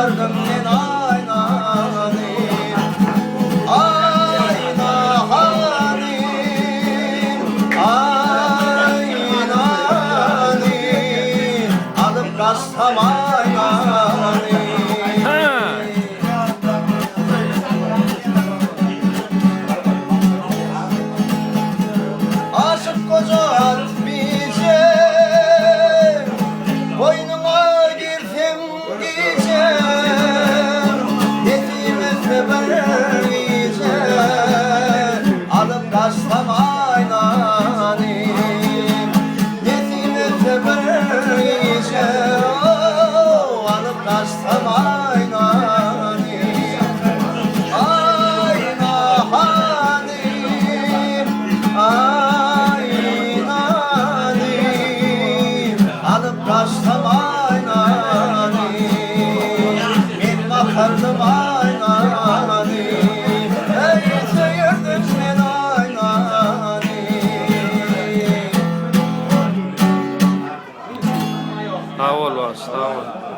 bakardım men aynani. Ayna hanim, aynani, alıp kastam aynani. Aşık koca atmayacağım, boynuma girdim diyeceğim, yetime sever diyeceğim, alıp kaçtam aynani. Yetime sever diyeceğim, alıp kaçtam aynani. Ayna hanim, aynani, alıp kaçtam aynani. Men bakardım aynani, ey seyirdim men aynani. Sağ ol, sağ ol.